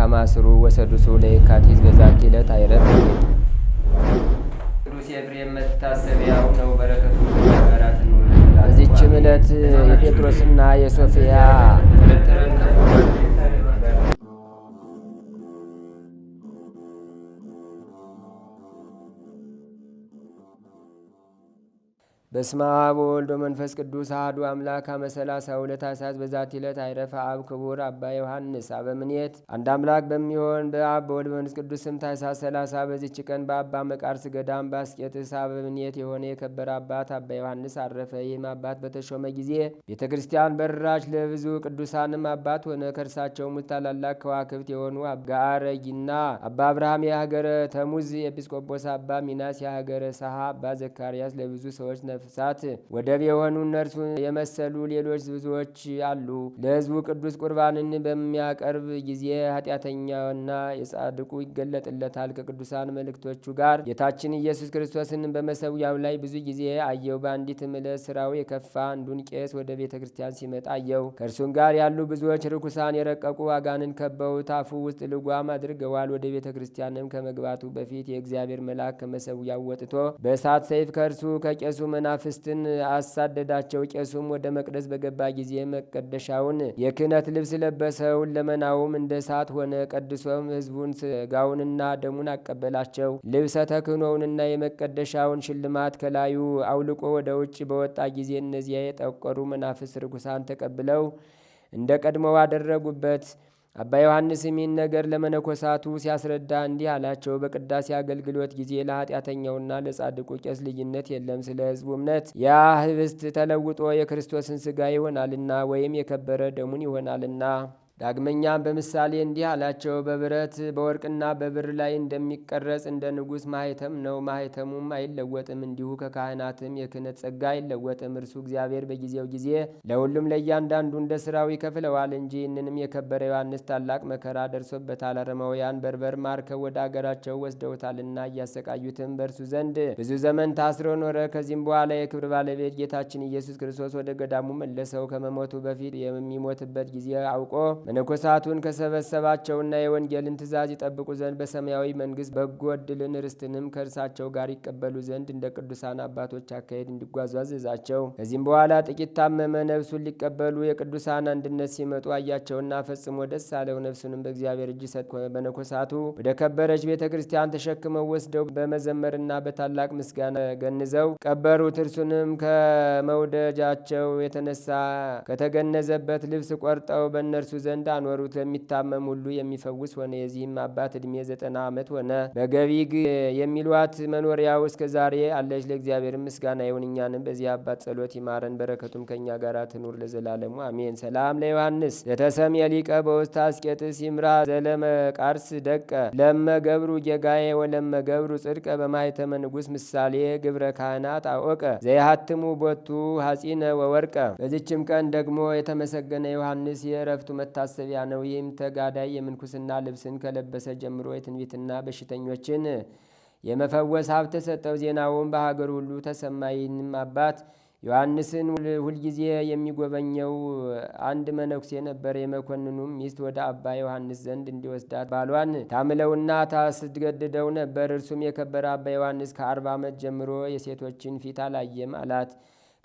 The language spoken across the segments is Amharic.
ከማስሩ ወሰዱሱ ለየካቲት በዛቲ ዕለት አይረፍ። ቅዱስ ኤፍሬም መታሰቢያው ነው። በረከቱ ጋራት ነው። በዚችም ዕለት የጴጥሮስና የሶፊያ በስመ አብ ወወልድ ወመንፈስ ቅዱስ አሐዱ አምላክ አመ ሰላሳ ሁለት ታኅሣሥ በዛቲ ዕለት አይረፈ አብ ክቡር አባ ዮሐንስ አበምኔት። አንድ አምላክ በሚሆን በአብ በወልድ በመንፈስ ቅዱስ ስም ታኅሣሥ 30 በዚች ቀን በአባ መቃርስ ገዳም በአስቄጥስ አበምኔት የሆነ የከበረ አባት አባ ዮሐንስ አረፈ። ይህም አባት በተሾመ ጊዜ ቤተ ክርስቲያን በራች፣ ለብዙ ቅዱሳንም አባት ሆነ። ከእርሳቸውም ውስጥ ታላላቅ ከዋክብት የሆኑ አባ አረጊና አባ አብርሃም የሀገረ ተሙዝ፣ ኤጲስቆጶስ አባ ሚናስ የሀገረ ሰሃ፣ አባ ዘካርያስ ለብዙ ሰዎች ነፍሳት ወደብ የሆኑ እነርሱ የመሰሉ ሌሎች ብዙዎች አሉ። ለሕዝቡ ቅዱስ ቁርባንን በሚያቀርብ ጊዜ ኃጢአተኛና የጻድቁ ይገለጥለታል። ከቅዱሳን መልእክቶቹ ጋር ጌታችን ኢየሱስ ክርስቶስን በመሰዊያው ላይ ብዙ ጊዜ አየው። በአንዲት ዕለት ስራው የከፋ አንዱን ቄስ ወደ ቤተ ክርስቲያን ሲመጣ አየው። ከእርሱም ጋር ያሉ ብዙዎች ርኩሳን የረቀቁ አጋንን ከበውት አፉ ውስጥ ልጓም አድርገዋል። ወደ ቤተ ክርስቲያንም ከመግባቱ በፊት የእግዚአብሔር መልአክ ከመሰዊያው ወጥቶ በእሳት ሰይፍ ከእርሱ ከቄሱ መናፍስትን አሳደዳቸው። ቄሱም ወደ መቅደስ በገባ ጊዜ መቀደሻውን የክህነት ልብስ ለበሰው፣ ለመናውም እንደ እሳት ሆነ። ቀድሶም ሕዝቡን ሥጋውንና ደሙን አቀበላቸው። ልብሰ ተክህኖውንና የመቀደሻውን ሽልማት ከላዩ አውልቆ ወደ ውጭ በወጣ ጊዜ እነዚያ የጠቆሩ መናፍስት ርኩሳን ተቀብለው እንደ ቀድሞው አደረጉበት። አባ ዮሐንስም ይህን ነገር ለመነኮሳቱ ሲያስረዳ እንዲህ አላቸው። በቅዳሴ አገልግሎት ጊዜ ለኃጢአተኛውና ለጻድቁ ቄስ ልዩነት የለም። ስለ ሕዝቡ እምነት ያ ህብስት ተለውጦ የክርስቶስን ሥጋ ይሆናልና ወይም የከበረ ደሙን ይሆናልና። ዳግመኛም በምሳሌ እንዲህ አላቸው። በብረት በወርቅና በብር ላይ እንደሚቀረጽ እንደ ንጉሥ ማኅተም ነው። ማኅተሙም አይለወጥም። እንዲሁ ከካህናትም የክህነት ጸጋ አይለወጥም። እርሱ እግዚአብሔር በጊዜው ጊዜ ለሁሉም ለእያንዳንዱ እንደ ሥራው ይከፍለዋል እንጂ። ይህንንም የከበረ ዮሐንስ ታላቅ መከራ ደርሶበታል። አረማውያን በርበር ማርከው ወደ አገራቸው ወስደውታልና እያሰቃዩትም በእርሱ ዘንድ ብዙ ዘመን ታስሮ ኖረ። ከዚህም በኋላ የክብር ባለቤት ጌታችን ኢየሱስ ክርስቶስ ወደ ገዳሙ መለሰው። ከመሞቱ በፊት የሚሞትበት ጊዜ አውቆ መነኮሳቱን ከሰበሰባቸውና የወንጌልን ትእዛዝ ይጠብቁ ዘንድ በሰማያዊ መንግሥት በጎ ዕድልን ርስትንም ከእርሳቸው ጋር ይቀበሉ ዘንድ እንደ ቅዱሳን አባቶች አካሄድ እንዲጓዙ አዘዛቸው። ከዚህም በኋላ ጥቂት ታመመ። ነፍሱን ሊቀበሉ የቅዱሳን አንድነት ሲመጡ አያቸውና ፈጽሞ ደስ አለው። ነፍሱንም በእግዚአብሔር እጅ ሰጥ። መነኮሳቱ ወደ ከበረች ቤተ ክርስቲያን ተሸክመው ወስደው በመዘመርና በታላቅ ምስጋና ገንዘው ቀበሩት። እርሱንም ከመውደጃቸው የተነሳ ከተገነዘበት ልብስ ቆርጠው በእነርሱ ዘንድ አኖሩት። ለሚታመም ሁሉ የሚፈውስ ሆነ። የዚህም አባት ዕድሜ 90 ዓመት ሆነ። በገቢግ የሚሏት መኖሪያው እስከ ዛሬ አለች። ለእግዚአብሔር ምስጋና ይሁን፣ እኛንም በዚህ አባት ጸሎት ይማረን፣ በረከቱም ከእኛ ጋር ትኑር ለዘላለሙ አሜን። ሰላም ለዮሐንስ ዘተሰም የሊቀ በውስተ አስቄጥስ ይምራ ዘለመቃርስ ደቀ ለመ ገብሩ ጌጋዬ ወለመ ገብሩ ጽድቀ በማኅተመ ንጉሥ ምሳሌ ግብረ ካህናት አወቀ ዘይሃትሙ ቦቱ ሐጺነ ወወርቀ። በዚችም ቀን ደግሞ የተመሰገነ ዮሐንስ የእረፍቱ መታሰቢያ ነው። ይህም ተጋዳይ የምንኩስና ልብስን ከለበሰ ጀምሮ የትንቢትና በሽተኞችን የመፈወስ ሀብት ተሰጠው። ዜናውን በሀገር ሁሉ ተሰማ። ይህንም አባት ዮሐንስን ሁልጊዜ የሚጎበኘው አንድ መነኩሴ ነበር። የመኮንኑም ሚስት ወደ አባ ዮሐንስ ዘንድ እንዲወስዳት ባሏን ታምለውና ታስገድደው ነበር። እርሱም የከበረ አባ ዮሐንስ ከ40 ዓመት ጀምሮ የሴቶችን ፊት አላየም አላት።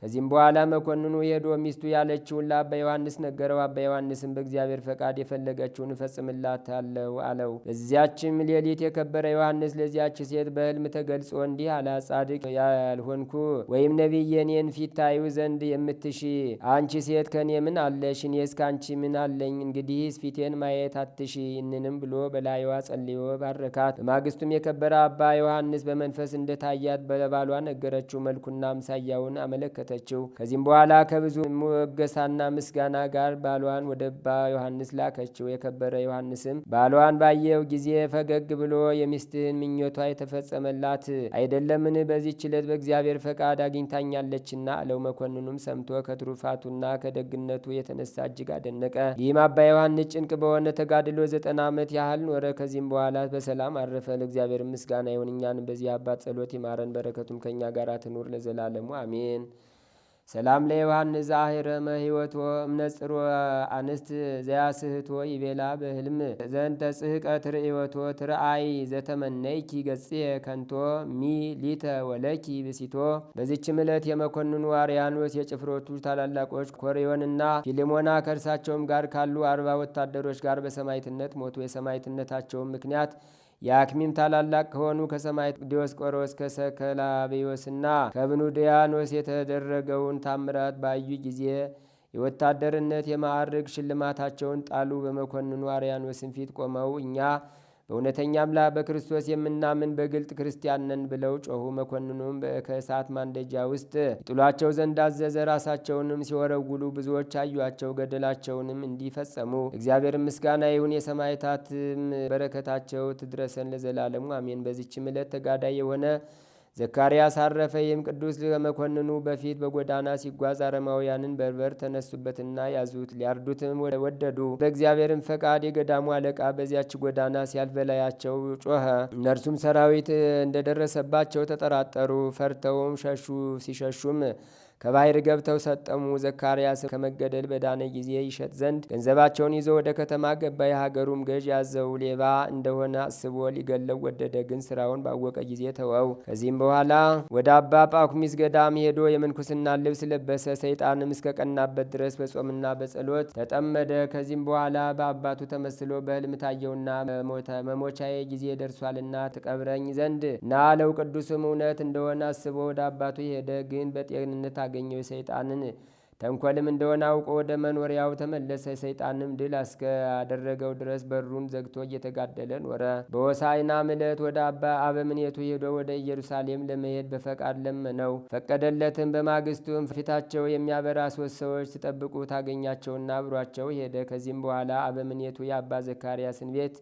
ከዚህም በኋላ መኮንኑ ሄዶ ሚስቱ ያለችውን ለአባ ዮሐንስ ነገረው። አባ ዮሐንስም በእግዚአብሔር ፈቃድ የፈለገችውን እፈጽምላታለሁ አለው። በዚያችም ሌሊት የከበረ ዮሐንስ ለዚያች ሴት በሕልም ተገልጾ እንዲህ አላት። ጻድቅ ያልሆንኩ ወይም ነቢይ የኔን ፊት ታዩ ዘንድ የምትሺ አንቺ ሴት ከኔ ምን አለሽ? እኔስ ከአንቺ ምን አለኝ? እንግዲህስ ፊቴን ማየት አትሺ። ይህንንም ብሎ በላይዋ ጸልዮ ባረካት። በማግስቱም የከበረ አባ ዮሐንስ በመንፈስ እንደታያት በባሏ ነገረችው። መልኩና አምሳያውን አመለከተ። ከዚህም በኋላ ከብዙ ሙገሳና ምስጋና ጋር ባሏን ወደ አባ ዮሐንስ ላከችው። የከበረ ዮሐንስም ባሏን ባየው ጊዜ ፈገግ ብሎ የሚስትህን ምኞቷ የተፈጸመላት አይደለምን? በዚህች ዕለት በእግዚአብሔር ፈቃድ አግኝታኛለችና አለው። መኮንኑም ሰምቶ ከትሩፋቱና ከደግነቱ የተነሳ እጅግ አደነቀ። ይህም አባ ዮሐንስ ጭንቅ በሆነ ተጋድሎ 90 ዓመት ያህል ኖረ። ከዚህም በኋላ በሰላም አረፈ። ለእግዚአብሔር ምስጋና ይሁን፣ እኛንም በዚህ አባት ጸሎት ይማረን፣ በረከቱም ከእኛ ጋር ትኑር ለዘላለሙ አሜን። ሰላም ለዮሐንስ ዘአህረመ ሕይወቶ እምነጽሮ አንስት ዘያስህቶ ይቤላ በህልም ዘንተ ጽህቀት ርእዮቶ ትርአይ ዘተመነይኪ ገጽየ ከንቶ ሚ ሊተ ወለኪ ብሲቶ። በዚችም ዕለት የመኮንኑ አርያኖስ የጭፍሮቹ ታላላቆች ኮሪዮንና ፊልሞና ከእርሳቸውም ጋር ካሉ 40 ወታደሮች ጋር በሰማዕትነት ሞቱ። የሰማዕትነታቸውም ምክንያት የአክሚም ታላላቅ ከሆኑ ከሰማዕት ዲዮስቆሮስ ከሰከላቤዎስና ከብኑድያኖስ የተደረገውን ታምራት ባዩ ጊዜ የወታደርነት የማዕርግ ሽልማታቸውን ጣሉ። በመኮንኑ አርያኖስን ፊት ቆመው እኛ በእውነተኛ አምላክ በክርስቶስ የምናምን በግልጥ ክርስቲያን ነን ብለው ጮኹ። መኮንኑም ከእሳት ማንደጃ ውስጥ ይጥሏቸው ዘንድ አዘዘ። ራሳቸውንም ሲወረውሉ ብዙዎች አዩአቸው። ገደላቸውንም እንዲፈጸሙ እግዚአብሔር ምስጋና ይሁን። የሰማዕታትም በረከታቸው ትድረሰን ለዘላለሙ አሜን። በዚችም ዕለት ተጋዳይ የሆነ ዘካርያስ አረፈ። ይህም ቅዱስ ከመኮንኑ በፊት በጎዳና ሲጓዝ አረማውያንን በርበር ተነሱበትና ያዙት፣ ሊያርዱትም ወደዱ። በእግዚአብሔርም ፈቃድ የገዳሙ አለቃ በዚያች ጎዳና ሲያልፍ በላያቸው ጮኸ። እነርሱም ሰራዊት እንደደረሰባቸው ተጠራጠሩ፣ ፈርተውም ሸሹ። ሲሸሹም ከባሕር ገብተው ሰጠሙ። ዘካርያስ ከመገደል በዳነ ጊዜ ይሸጥ ዘንድ ገንዘባቸውን ይዞ ወደ ከተማ ገባ። የሀገሩም ገዥ ያዘው ሌባ እንደሆነ አስቦ ሊገለው ወደደ፣ ግን ስራውን ባወቀ ጊዜ ተወው። ከዚህም በኋላ ወደ አባ ጳኩሚስ ገዳም ሄዶ የምንኩስና ልብስ ለበሰ። ሰይጣንም እስከ ቀናበት ድረስ በጾምና በጸሎት ተጠመደ። ከዚህም በኋላ በአባቱ ተመስሎ በሕልም ታየውና መሞቻዬ ጊዜ ደርሷልና ትቀብረኝ ዘንድ ና አለው። ቅዱስም እውነት እንደሆነ አስቦ ወደ አባቱ ሄደ፣ ግን በጤንነት አገኘው። የሰይጣንን ተንኮልም እንደሆነ አውቆ ወደ መኖሪያው ተመለሰ። ሰይጣንም ድል እስካደረገው ድረስ በሩን ዘግቶ እየተጋደለ ኖረ። በሆሳዕናም ዕለት ወደ አባ አበምኔቱ ሄዶ ወደ ኢየሩሳሌም ለመሄድ በፈቃድ ለመነው፣ ፈቀደለትም። በማግስቱም ፊታቸው የሚያበራ 3 ሰዎች ሲጠብቁ ታገኛቸውና አብሯቸው ሄደ። ከዚህም በኋላ አበምኔቱ የአባ ዘካርያስን ቤት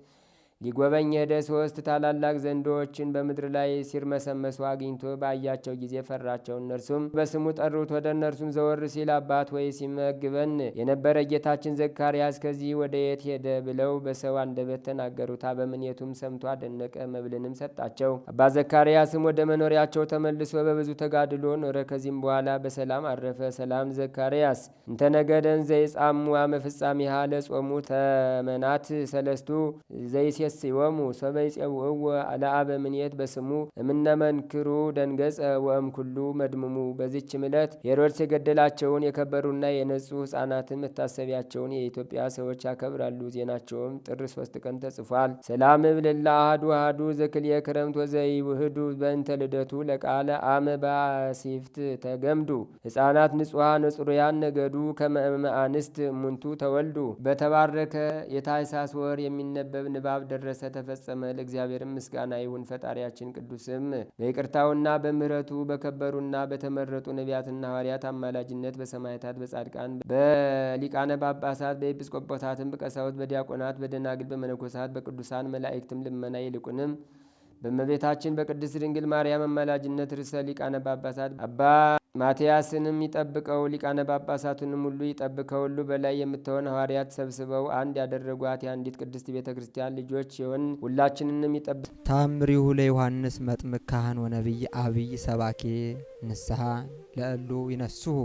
ሊጎበኝ ሄደ። 3 ታላላቅ ዘንዶዎችን በምድር ላይ ሲርመሰመሱ አግኝቶ ባያቸው ጊዜ ፈራቸው። እነርሱም በስሙ ጠሩት። ወደ እነርሱም ዘወር ሲል አባት ወይ ሲመግበን የነበረ ጌታችን ዘካርያስ ከዚህ ወደ የት ሄደ ብለው በሰው አንደበት ተናገሩት። አበምኔቱም ሰምቶ አደነቀ፣ መብልንም ሰጣቸው። አባ ዘካርያስም ወደ መኖሪያቸው ተመልሶ በብዙ ተጋድሎ ኖረ። ከዚህም በኋላ በሰላም አረፈ። ሰላም ዘካርያስ እንተነገደን ዘይጻሙ አመፍጻሚሃ ለጾሙ ተመናት ሰለስቱ ዘይሴ ሲወሙ ሰበይ ጸውዕዎ ለአበምኔት በስሙ እምነመንክሩ ደንገጸ ወእም ኩሉ መድምሙ። በዚችም ዕለት ሄሮድስ የገደላቸውን የከበሩና የነጹ ሕፃናትን መታሰቢያቸውን የኢትዮጵያ ሰዎች ያከብራሉ። ዜናቸውም ጥር 3 ቀን ተጽፏል። ሰላም እብል ለአሐዱ አሐዱ ዘክልየ ክረምት ወዘይ ውህዱ በእንተ ልደቱ ለቃለ አመ ባሲፍት ተገምዱ። ሕፃናት ንጹሐን ንጹርያን ነገዱ ከመ አንስት እሙንቱ ተወልዱ። በተባረከ የታኅሳስ ወር የሚነበብ ንባብ ደረሰ፣ ተፈጸመ። ለእግዚአብሔርም ምስጋና ይሁን። ፈጣሪያችን ቅዱስም በይቅርታውና በምሕረቱ በከበሩና በተመረጡ ነቢያትና ሐዋርያት አማላጅነት በሰማዕታት፣ በጻድቃን፣ በሊቃነ ጳጳሳት፣ በኤጲስቆጶሳትም፣ በቀሳውስት፣ በዲያቆናት፣ በደናግል፣ በመነኮሳት፣ በቅዱሳን መላእክትም ልመና ይልቁንም በእመቤታችን በቅድስት ድንግል ማርያም አማላጅነት ርዕሰ ሊቃነ ጳጳሳት አባ ማትያስንም ይጠብቀው፣ ሊቃነ ጳጳሳቱንም ሁሉ ይጠብቀው። ሁሉ በላይ የምትሆን ሐዋርያት ሰብስበው አንድ ያደረጓት የአንዲት ቅድስት ቤተ ክርስቲያን ልጆች ሲሆን ሁላችንንም ይጠብቅ። ታምሪሁ ለዮሐንስ መጥምቅ ካህን ወነቢይ አብይ ሰባኬ ንስሐ ለእሉ ይነስሁ።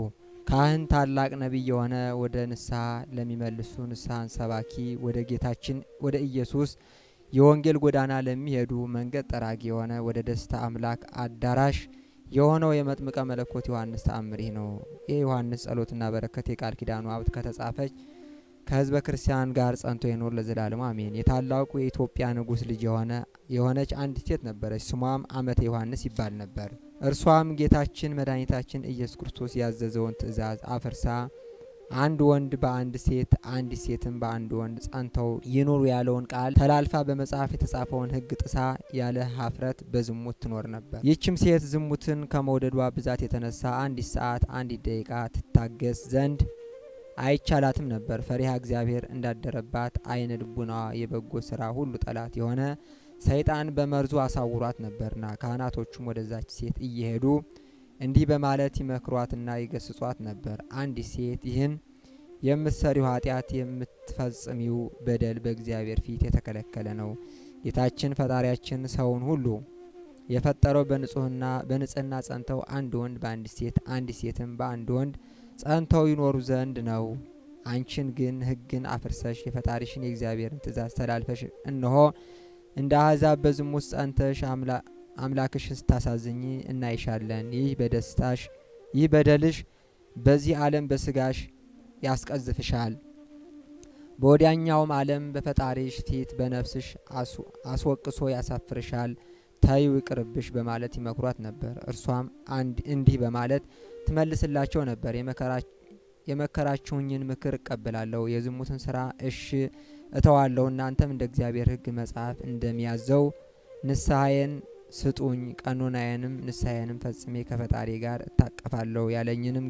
ካህን ታላቅ ነቢይ የሆነ ወደ ንስሐ ለሚመልሱ ንስሐን ሰባኪ ወደ ጌታችን ወደ ኢየሱስ የወንጌል ጎዳና ለሚሄዱ መንገድ ጠራጊ የሆነ ወደ ደስታ አምላክ አዳራሽ የሆነው የመጥምቀ መለኮት ዮሐንስ ተአምር ይህ ነው። የዮሐንስ ጸሎትና በረከት የቃል ኪዳኑ ሀብት ከተጻፈች ከሕዝበ ክርስቲያን ጋር ጸንቶ ይኖር ለዘላለሙ አሜን። የታላቁ የኢትዮጵያ ንጉሥ ልጅ የሆነች አንዲት ሴት ነበረች። ስሟም ዓመተ ዮሐንስ ይባል ነበር። እርሷም ጌታችን መድኃኒታችን ኢየሱስ ክርስቶስ ያዘዘውን ትእዛዝ አፍርሳ አንድ ወንድ በአንድ ሴት አንዲት ሴትም በአንድ ወንድ ጸንተው ይኑሩ ያለውን ቃል ተላልፋ በመጽሐፍ የተጻፈውን ሕግ ጥሳ ያለ ሀፍረት በዝሙት ትኖር ነበር። ይህችም ሴት ዝሙትን ከመውደዷ ብዛት የተነሳ አንዲት ሰዓት አንዲት ደቂቃ ትታገስ ዘንድ አይቻላትም ነበር። ፈሪሃ እግዚአብሔር እንዳደረባት አይነ ልቡናዋ የበጎ ስራ ሁሉ ጠላት የሆነ ሰይጣን በመርዙ አሳውሯት ነበርና ካህናቶቹም ወደዛች ሴት እየሄዱ እንዲህ በማለት ይመክሯትና ይገስጿት ነበር። አንዲት ሴት ይህን የምትሰሪው ኃጢአት የምትፈጽሚው በደል በእግዚአብሔር ፊት የተከለከለ ነው። ጌታችን ፈጣሪያችን ሰውን ሁሉ የፈጠረው በንጽህና ጸንተው አንድ ወንድ በአንድ ሴት አንድ ሴትም በአንድ ወንድ ጸንተው ይኖሩ ዘንድ ነው። አንቺን ግን ሕግን አፍርሰሽ የፈጣሪሽን የእግዚአብሔርን ትእዛዝ ተላልፈሽ እነሆ እንደ አሕዛብ በዝሙት ጸንተሽ አምላክሽን ስታሳዝኝ እናይሻለን። ይህ በደልሽ በዚህ ዓለም በስጋሽ ያስቀዝፍሻል፣ በወዲያኛውም ዓለም በፈጣሪሽ ፊት በነፍስሽ አስወቅሶ ያሳፍርሻል። ተይው ይቅርብሽ በማለት ይመክሯት ነበር። እርሷም እንዲህ በማለት ትመልስላቸው ነበር። የመከራችሁኝን ምክር እቀበላለሁ፣ የዝሙትን ስራ እሺ እተዋለሁ። እናንተም እንደ እግዚአብሔር ሕግ መጽሐፍ እንደሚያዘው ንስሐዬን ስጡኝ፣ ቀኖናዬንም ንስሐዬንም ፈጽሜ ከፈጣሪ ጋር እታቀፋለሁ። ያለኝንም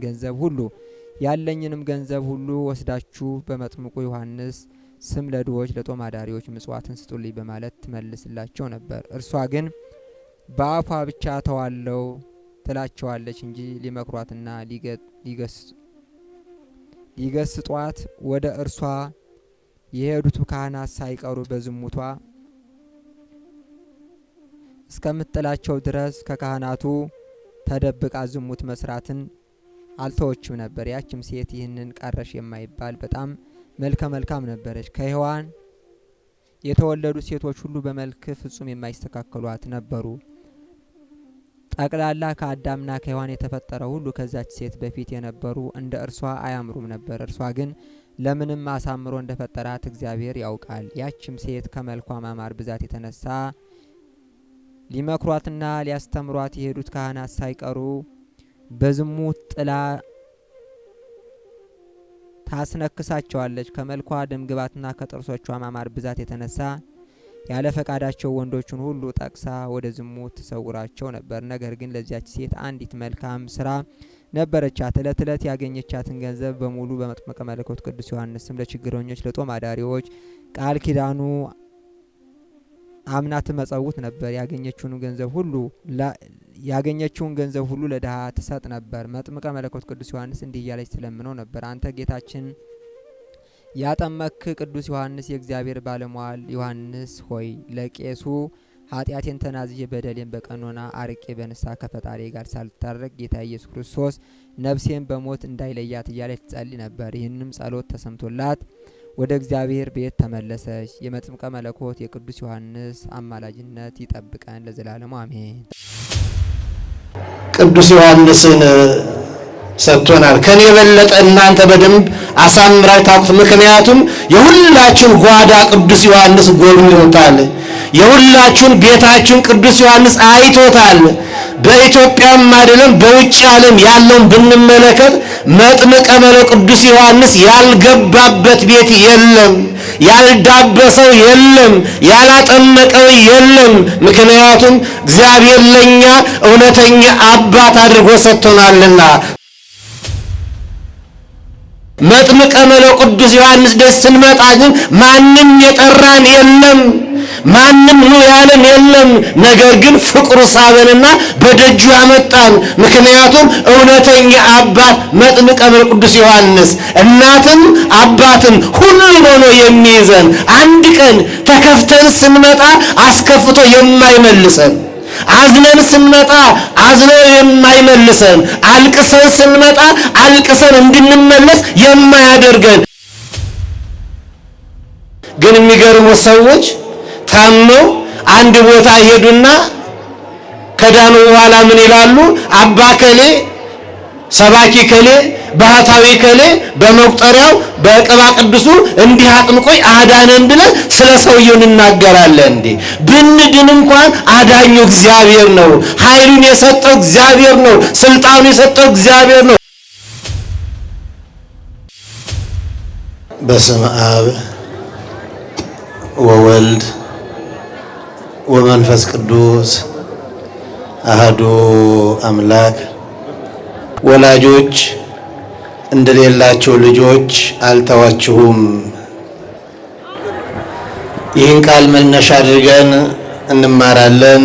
ገንዘብ ሁሉ ወስዳችሁ በመጥምቁ ዮሐንስ ስም ለድሆች ለጦም አዳሪዎች ምጽዋትን ስጡልኝ በማለት ትመልስላቸው ነበር። እርሷ ግን በአፏ ብቻ ተዋለው ትላቸዋለች እንጂ ሊመክሯትና ሊገስጧት ወደ እርሷ የሄዱት ካህናት ሳይቀሩ በዝሙቷ እስከምትጥላቸው ድረስ ከካህናቱ ተደብቃ ዝሙት መስራትን አልተወችም ነበር። ያችም ሴት ይህንን ቀረሽ የማይባል በጣም መልከ መልካም ነበረች። ከሔዋን የተወለዱ ሴቶች ሁሉ በመልክ ፍጹም የማይስተካከሏት ነበሩ። ጠቅላላ ከአዳምና ከሔዋን የተፈጠረ ሁሉ ከዛች ሴት በፊት የነበሩ እንደ እርሷ አያምሩም ነበር። እርሷ ግን ለምንም አሳምሮ እንደፈጠራት እግዚአብሔር ያውቃል። ያችም ሴት ከመልኳ ማማር ብዛት የተነሳ ሊመክሯትና ሊያስተምሯት የሄዱት ካህናት ሳይቀሩ በዝሙት ጥላ ታስነክሳቸዋለች። ከመልኳ ደምግባትና ከጥርሶቿ ማማር ብዛት የተነሳ ያለ ፈቃዳቸው ወንዶቹን ሁሉ ጠቅሳ ወደ ዝሙት ትሰውራቸው ነበር። ነገር ግን ለዚያች ሴት አንዲት መልካም ስራ ነበረቻት። እለት እለት ያገኘቻትን ገንዘብ በሙሉ በመጥምቀ መለኮት ቅዱስ ዮሐንስም ለችግረኞች ለጦም አዳሪዎች ቃል ኪዳኑ አምና ትመጸውት ነበር። ያገኘችውን ገንዘብ ሁሉ ለድሃ ትሰጥ ነበር። መጥምቀ መለኮት ቅዱስ ዮሐንስ እንዲህ እያለች ትለምነው ነበር። አንተ ጌታችን ያጠመክ ቅዱስ ዮሐንስ የእግዚአብሔር ባለሟል ዮሐንስ ሆይ ለቄሱ ኃጢአቴን ተናዝዤ በደሌን በቀኖና አርቄ በንስሐ ከፈጣሪ ጋር ሳልታረቅ ጌታ ኢየሱስ ክርስቶስ ነፍሴን በሞት እንዳይለያት እያለች ትጸልይ ነበር። ይህንም ጸሎት ተሰምቶላት ወደ እግዚአብሔር ቤት ተመለሰች። የመጥምቀ መለኮት የቅዱስ ዮሐንስ አማላጅነት ይጠብቀን ለዘላለሙ አሜን። ቅዱስ ዮሐንስን ሰጥቶናል። ከኔ የበለጠ እናንተ በደንብ አሳምራችሁ ታውቁት። ምክንያቱም የሁላችሁን ጓዳ ቅዱስ ዮሐንስ ጎብኝቶታል። የሁላችሁን ቤታችሁን ቅዱስ ዮሐንስ አይቶታል። በኢትዮጵያም አይደለም በውጭ ዓለም ያለውን ብንመለከት መጥምቀ መለኮት ቅዱስ ዮሐንስ ያልገባበት ቤት የለም፣ ያልዳበሰው የለም፣ ያላጠመቀው የለም። ምክንያቱም እግዚአብሔር ለኛ እውነተኛ አባት አድርጎ ሰጥቶናልና። መጥምቀ መለኮት ቅዱስ ዮሐንስ ደስ ስንመጣ ግን ማንም የጠራን የለም፣ ማንም ኑ ያለን የለም። ነገር ግን ፍቅሩ ሳበንና በደጁ ያመጣን። ምክንያቱም እውነተኛ አባት መጥምቀ መለኮት ቅዱስ ዮሐንስ እናትም አባትም ሁሉን ሆኖ የሚይዘን፣ አንድ ቀን ተከፍተን ስንመጣ አስከፍቶ የማይመልሰን፣ አዝነን ስንመጣ አዝኖ የማይመልሰን፣ አልቅሰን ስንመጣ አልቅሰን እንድንመለስ የማያደርገን። ግን የሚገርሙ ሰዎች ታመው አንድ ቦታ ሄዱና ከዳኑ በኋላ ምን ይላሉ? አባ ከሌ፣ ሰባኪ ከሌ፣ ባህታዊ ከሌ በመቁጠሪያው በቅባ ቅዱሱ እንዲህ አጥምቆይ አዳነን ብለን ስለ ሰውየው እንናገራለን። እንዴ ብንድን እንኳን አዳኙ እግዚአብሔር ነው። ኃይሉን የሰጠው እግዚአብሔር ነው። ስልጣኑን የሰጠው እግዚአብሔር ነው። በስመ አብ ወወልድ ወመንፈስ ቅዱስ አሐዱ አምላክ። ወላጆች እንደሌላቸው ልጆች አልተዋችሁም። ይህን ቃል መነሻ አድርገን እንማራለን።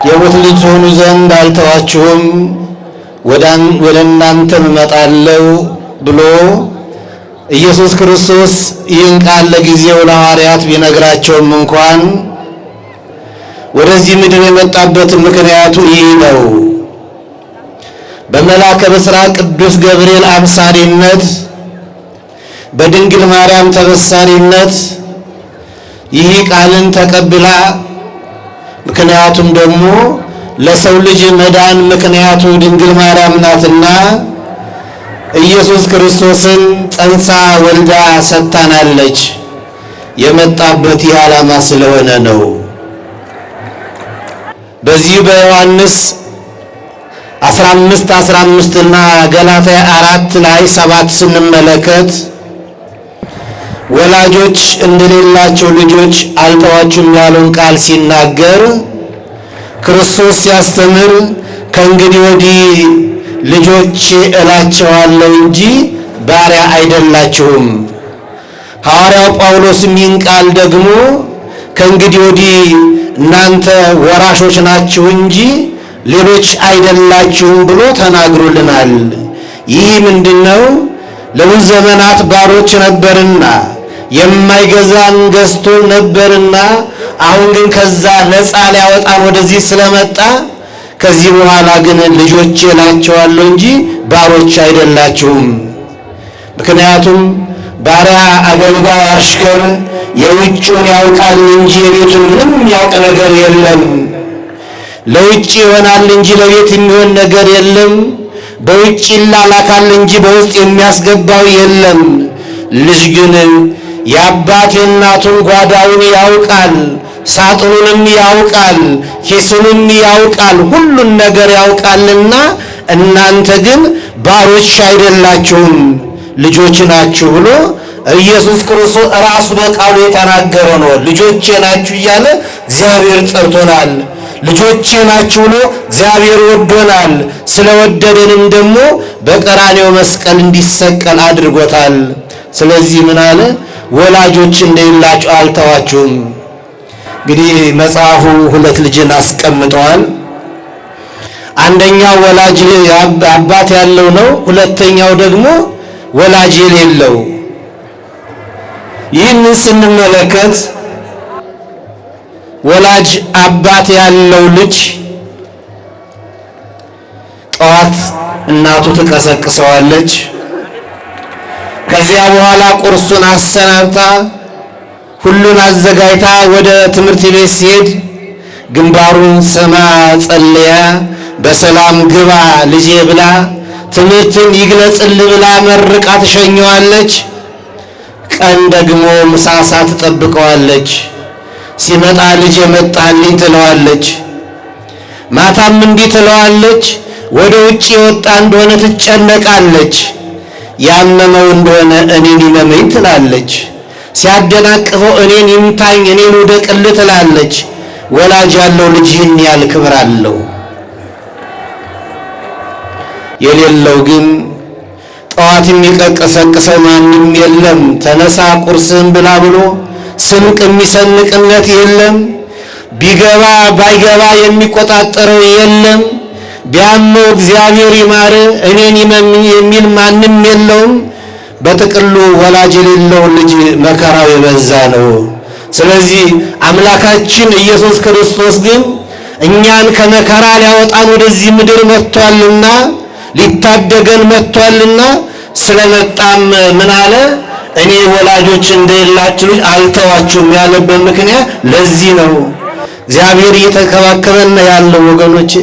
የሞት ልጅ ሆኑ ዘንድ አልተዋችሁም፣ ወደ እናንተም እመጣለሁ ብሎ ኢየሱስ ክርስቶስ ይህን ቃል ለጊዜው ለሐዋርያት ቢነግራቸውም እንኳን ወደዚህ ምድር የመጣበት ምክንያቱ ይህ ነው። በመልአከ ብስራት ቅዱስ ገብርኤል አብሳሪነት በድንግል ማርያም ተበሳሪነት ይህ ቃልን ተቀብላ ምክንያቱም ደግሞ ለሰው ልጅ መዳን ምክንያቱ ድንግል ማርያም ናትና ኢየሱስ ክርስቶስን ጸንሳ ወልዳ ሰጥታናለች። የመጣበት ይህ ዓላማ ስለሆነ ነው። በዚህ በዮሐንስ 15 እና ገላትያ 4 ላይ 7 ስንመለከት ወላጆች እንደሌላቸው ልጆች አልተዋችሁም ያለውን ቃል ሲናገር ክርስቶስ ሲያስተምር ከእንግዲህ ወዲህ ልጆቼ እላቸዋለሁ እንጂ ባሪያ አይደላችሁም። ሐዋርያው ጳውሎስም ይህን ቃል ደግሞ ከእንግዲህ ወዲህ እናንተ ወራሾች ናችሁ እንጂ ሌሎች አይደላችሁም ብሎ ተናግሮልናል። ይህ ምንድነው? ለብዙ ዘመናት ባሮች ነበርና የማይገዛን ገዝቶ ነበርና አሁን ግን ከዛ ነፃ ሊያወጣን ወደዚህ ስለመጣ ከዚህ በኋላ ግን ልጆቼ እላቸዋለሁ እንጂ ባሮች አይደላችሁም። ምክንያቱም ባሪያ፣ አገልጋይ፣ አሽከር የውጭውን ያውቃል እንጂ የቤቱን ምንም ያውቅ ነገር የለም። ለውጭ ይሆናል እንጂ ለቤት የሚሆን ነገር የለም። በውጭ ይላላካል እንጂ በውስጥ የሚያስገባው የለም። ልጅ ግን የአባት የእናቱን ጓዳውን ያውቃል፣ ሳጥኑንም ያውቃል፣ ኪሱንም ያውቃል፣ ሁሉን ነገር ያውቃልና እናንተ ግን ባሮች አይደላችሁም ልጆች ናችሁ ብሎ ኢየሱስ ክርስቶስ ራሱ በቃሉ የተናገረው ነው። ልጆቼ ናችሁ እያለ እግዚአብሔር ጠርቶናል። ልጆቼ ናችሁ ብሎ እግዚአብሔር ወዶናል። ስለወደደንም ደግሞ በቀራንዮ መስቀል እንዲሰቀል አድርጎታል። ስለዚህ ምን አለ? ወላጆች እንደሌላችሁ አልተዋችሁም። እንግዲህ መጽሐፉ ሁለት ልጅን አስቀምጠዋል። አንደኛው ወላጅ አባት ያለው ነው። ሁለተኛው ደግሞ ወላጅ የሌለው። ይህን ስንመለከት ወላጅ አባት ያለው ልጅ ጠዋት እናቱ ትቀሰቅሰዋለች። ከዚያ በኋላ ቁርሱን አሰናብታ ሁሉን አዘጋጅታ ወደ ትምህርት ቤት ሲሄድ ግንባሩን ስማ ጸልያ በሰላም ግባ ልጄ ብላ ትምህርትን ይግለጽል ብላ መርቃ ትሸኘዋለች። ቀን ደግሞ ምሳ ሰዓት ትጠብቀዋለች። ሲመጣ ልጄ መጣልኝ ትለዋለች። ማታም እንዲህ ትለዋለች። ወደ ውጭ የወጣ እንደሆነ ትጨነቃለች። ያመመው እንደሆነ እኔን ይመመኝ ትላለች። ሲያደናቅፈው እኔን ይምታኝ፣ እኔን ውደቅል ትላለች። ወላጅ ያለው ልጅ ይህን ያህል ክብር አለው። የሌለው ግን ጠዋት የሚቀሰቅሰው ማንም የለም። ተነሳ ቁርስህን ብላ ብሎ ስንቅ የሚሰንቅነት የለም። ቢገባ ባይገባ የሚቆጣጠረው የለም። ቢያመው እግዚአብሔር ይማር እኔን ይመምኝ የሚል ማንም የለውም። በጥቅሉ ወላጅ የሌለው ልጅ መከራው የበዛ ነው። ስለዚህ አምላካችን ኢየሱስ ክርስቶስ ግን እኛን ከመከራ ሊያወጣን ወደዚህ ምድር መጥቷልና ሊታደገን መጥቷልና ስለመጣም ምን አለ? እኔ ወላጆች እንደሌላችሁ ልጅ አልተዋችሁም ያለበት ምክንያት ለዚህ ነው። እግዚአብሔር እየተከባከበን ያለው ወገኖች፣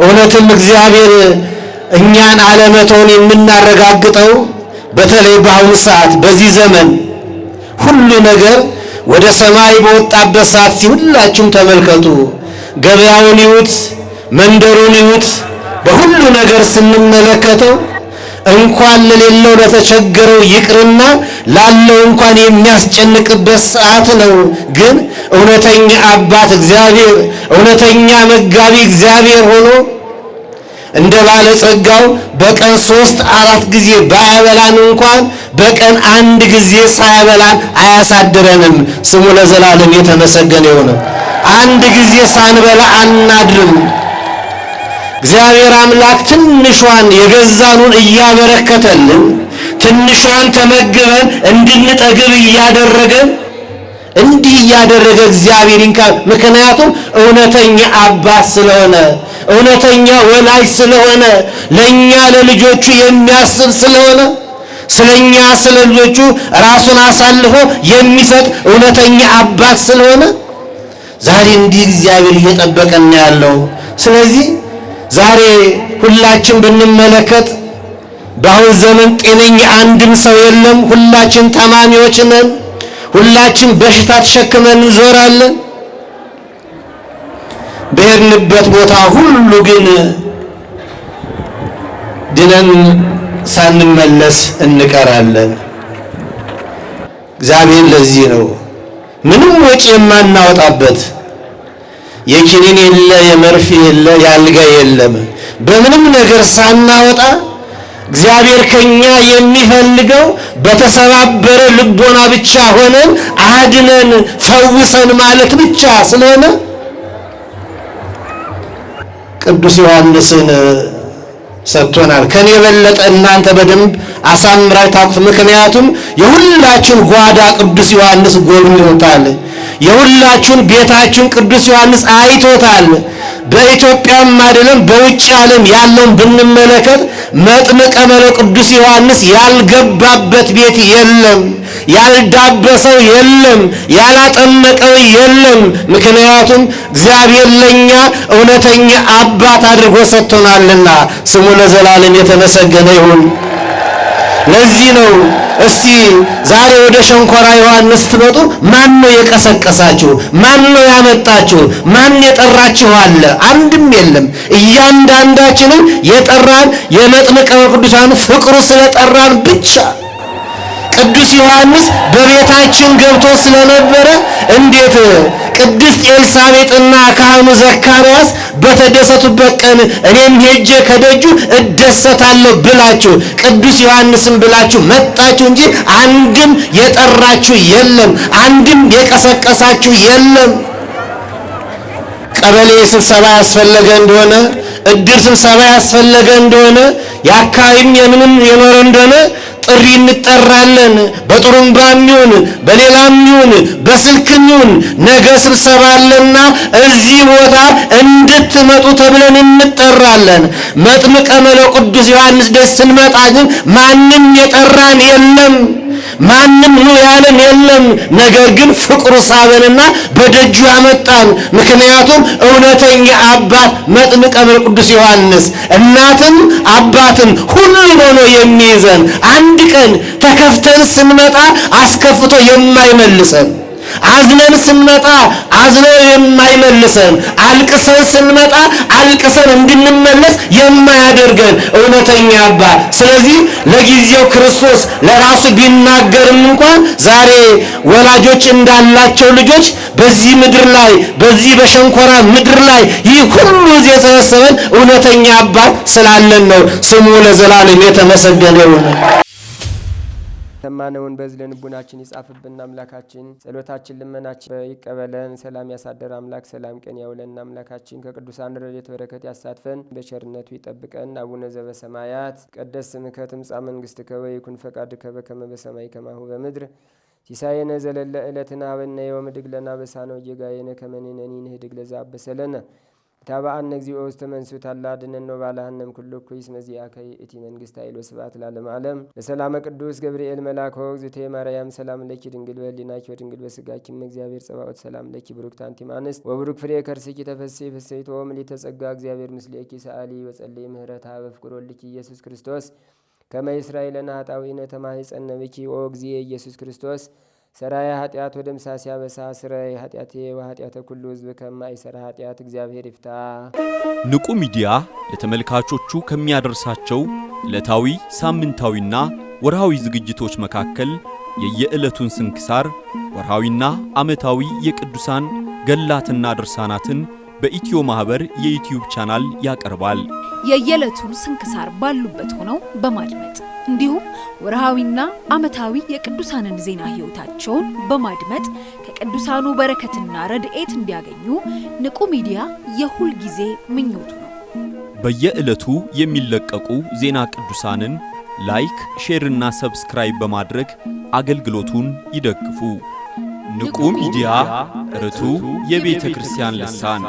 እውነትም እግዚአብሔር እኛን አለመተውን የምናረጋግጠው በተለይ በአሁኑ ሰዓት በዚህ ዘመን ሁሉ ነገር ወደ ሰማይ በወጣበት ሰዓት ሁላችሁም ተመልከቱ። ገበያውን ይዩት፣ መንደሩን ይዩት። በሁሉ ነገር ስንመለከተው እንኳን ለሌለው ለተቸገረው ይቅርና ላለው እንኳን የሚያስጨንቅበት ሰዓት ነው። ግን እውነተኛ አባት እግዚአብሔር፣ እውነተኛ መጋቢ እግዚአብሔር ሆኖ እንደ ባለጸጋው በቀን 3-4 ጊዜ ባያበላን እንኳን በቀን 1 ጊዜ ሳያበላን አያሳድረንም። ስሙ ለዘላለም የተመሰገነ ይሁን። 1 ጊዜ ሳንበላ አናድርም። እግዚአብሔር አምላክ ትንሿን የገዛኑን እያበረከተልን ትንሿን ተመግበን እንድንጠግብ እያደረገን እንዲህ ያደረገ እግዚአብሔር ይንካ። ምክንያቱም እውነተኛ አባት ስለሆነ፣ እውነተኛ ወላጅ ስለሆነ፣ ለኛ ለልጆቹ የሚያስብ ስለሆነ፣ ስለኛ ስለ ልጆቹ ራሱን አሳልፎ የሚሰጥ እውነተኛ አባት ስለሆነ ዛሬ እንዲህ እግዚአብሔር እየጠበቀን ያለው። ስለዚህ ዛሬ ሁላችን ብንመለከት በአሁን ዘመን ጤነኛ አንድም ሰው የለም። ሁላችን ታማሚዎች ነን። ሁላችን በሽታ ተሸክመን እንዞራለን። በሄድንበት ቦታ ሁሉ ግን ድነን ሳንመለስ እንቀራለን። እግዚአብሔር ለዚህ ነው ምንም ወጪ የማናወጣበት የኪኒን የለ የመርፌ የለ ያልጋ የለም በምንም ነገር ሳናወጣ እግዚአብሔር ከኛ የሚፈልገው በተሰባበረ ልቦና ብቻ ሆነን አድነን ፈውሰን ማለት ብቻ ስለሆነ ቅዱስ ዮሐንስን ሰጥቶናል። ከኔ የበለጠ እናንተ በደንብ አሳምራችሁ ታውቁት። ምክንያቱም የሁላችሁን ጓዳ ቅዱስ ዮሐንስ ጎብኝቶታል። የሁላችሁን ቤታችሁን ቅዱስ ዮሐንስ አይቶታል። በኢትዮጵያም አይደለም በውጭ ዓለም ያለውን ብንመለከት መጥምቀ መለኮት ቅዱስ ዮሐንስ ያልገባበት ቤት የለም፣ ያልዳበሰው የለም፣ ያላጠመቀው የለም። ምክንያቱም እግዚአብሔር ለኛ እውነተኛ አባት አድርጎ ሰጥቶናልና ስሙ ለዘላለም የተመሰገነ ይሁን። ለዚህ ነው እስቲ ዛሬ ወደ ሸንኮራ ዮሐንስ ትመጡ ማን ነው የቀሰቀሳችሁ? ማን ነው ያመጣችሁ? ማን የጠራችሁ አለ? አንድም የለም። እያንዳንዳችንን የጠራን የመጥምቀ ቅዱሳን ፍቅሩ ስለጠራን ብቻ። ቅዱስ ዮሐንስ በቤታችን ገብቶ ስለነበረ እንዴት ቅድስት ኤልሳቤጥና ካህኑ ዘካርያስ በተደሰቱበት ቀን እኔም ሄጄ ከደጁ እደሰታለሁ ብላችሁ ቅዱስ ዮሐንስን ብላችሁ መጣችሁ እንጂ አንድም የጠራችሁ የለም፣ አንድም የቀሰቀሳችሁ የለም። ቀበሌ ስብሰባ ያስፈለገ እንደሆነ፣ እድር ስብሰባ ያስፈለገ እንደሆነ፣ የአካባቢም የምንም የኖረ እንደሆነ ጥሪ እንጠራለን። በጥሩምባም ይሁን በሌላም ይሁን በስልክም ይሁን ነገ ስብሰባ አለና እዚህ ቦታ እንድትመጡ ተብለን እንጠራለን። መጥምቀ መለኮት ቅዱስ ዮሐንስ ደስ ስንመጣ ግን ማንም የጠራን የለም፣ ማንም ኑ ያለን የለም። ነገር ግን ፍቅሩ ሳበንና በደጁ ያመጣን። ምክንያቱም እውነተኛ አባት መጥምቀ መለኮት ቅዱስ ዮሐንስ እናትም አባትም ሁሉን ሆኖ የሚይዘን፣ አንድ ቀን ተከፍተን ስንመጣ አስከፍቶ የማይመልሰን፣ አዝነን ስንመጣ አዝኖ የማይመልሰን፣ አልቅሰን ስንመጣ አልቅሰን እንድንመለስ የማያደርገን እውነተኛ አባት። ስለዚህ ለጊዜው ክርስቶስ ለራሱ ቢናገርም እንኳን ዛሬ ወላጆች እንዳላቸው ልጆች በዚህ ምድር ላይ በዚህ በሸንኮራ ምድር ላይ ይህ ሁሉ የተሰበሰበን እውነተኛ አባት ስላለን ነው። ስሙ ለዘላለም የተመሰገነ ይሁን። ሰማነውን በዝለ ልቡናችን ይጻፍብን። አምላካችን ጸሎታችን ልመናችን ይቀበለን። ሰላም ያሳደር አምላክ ሰላም ቀን ያውለን። አምላካችን ከቅዱሳን ረድኤት በረከት ያሳትፈን፣ በቸርነቱ ይጠብቀን። አቡነ ዘበሰማያት ይትቀደስ ስምከ ትምጻእ መንግሥትከ ወይኩን ፈቃድከ በከመ በሰማይ ከማሁ በምድር ሲሳየነ ዘለለ ዕለትነ ሀበነ ዮም ወኅድግ ለነ አበሳነ ወጌጋየነ ከመ ንሕነኒ ንኅድግ ለዘአበሰለነ ታባአነ እግዚኦ ውስተ መንሱት አላድነኖ ባላህነም ኩሉ ኩይስ መዚአከ እቲ መንግስት ኃይል ወስብሐት ለዓለመ ዓለም። በሰላመ ቅዱስ ገብርኤል መልአክ ወእግዝእቴ ማርያም ሰላም ለኪ ድንግል በኅሊናኪ ወድንግል በሥጋኪ እግዚአብሔር ጸባኦት ሰላም ለኪ ብሩክት አንቲ እምአንስት ወብሩክ ፍሬ ከርስኪ ተፈሥሒ ፍሥሕት ምልዕተ ጸጋ እግዚአብሔር ምስሌኪ ሰአሊ ወጸልይ ምህረታ በፍቅር ወልድኪ ኢየሱስ ክርስቶስ ከመ ይስራይ ለነ ኃጣውኢነ ተማኅፀነ ብኪ ኦ እግዚእ ኢየሱስ ክርስቶስ ሰራያ ኃጢአት ወደምሳሴ አበሳ ስራይ ኃጢአቴ ወኃጢአተ ኩሉ ሕዝብ ከማይሰራ ኃጢአት እግዚአብሔር ይፍታ። ንቁ ሚዲያ ለተመልካቾቹ ከሚያደርሳቸው ዕለታዊ ሳምንታዊና ወርሃዊ ዝግጅቶች መካከል የየዕለቱን ስንክሳር ወርሃዊና ዓመታዊ የቅዱሳን ገላትና ድርሳናትን በኢትዮ ማህበር የዩቲዩብ ቻናል ያቀርባል። የየዕለቱን ስንክሳር ባሉበት ሆነው በማድመጥ እንዲሁም ወርሃዊና ዓመታዊ የቅዱሳንን ዜና ሕይወታቸውን በማድመጥ ከቅዱሳኑ በረከትና ረድኤት እንዲያገኙ ንቁ ሚዲያ የሁል ጊዜ ምኞቱ ነው። በየዕለቱ የሚለቀቁ ዜና ቅዱሳንን ላይክ፣ ሼር እና ሰብስክራይብ በማድረግ አገልግሎቱን ይደግፉ። ንቁ ሚዲያ ርቱ የቤተ ክርስቲያን ልሳን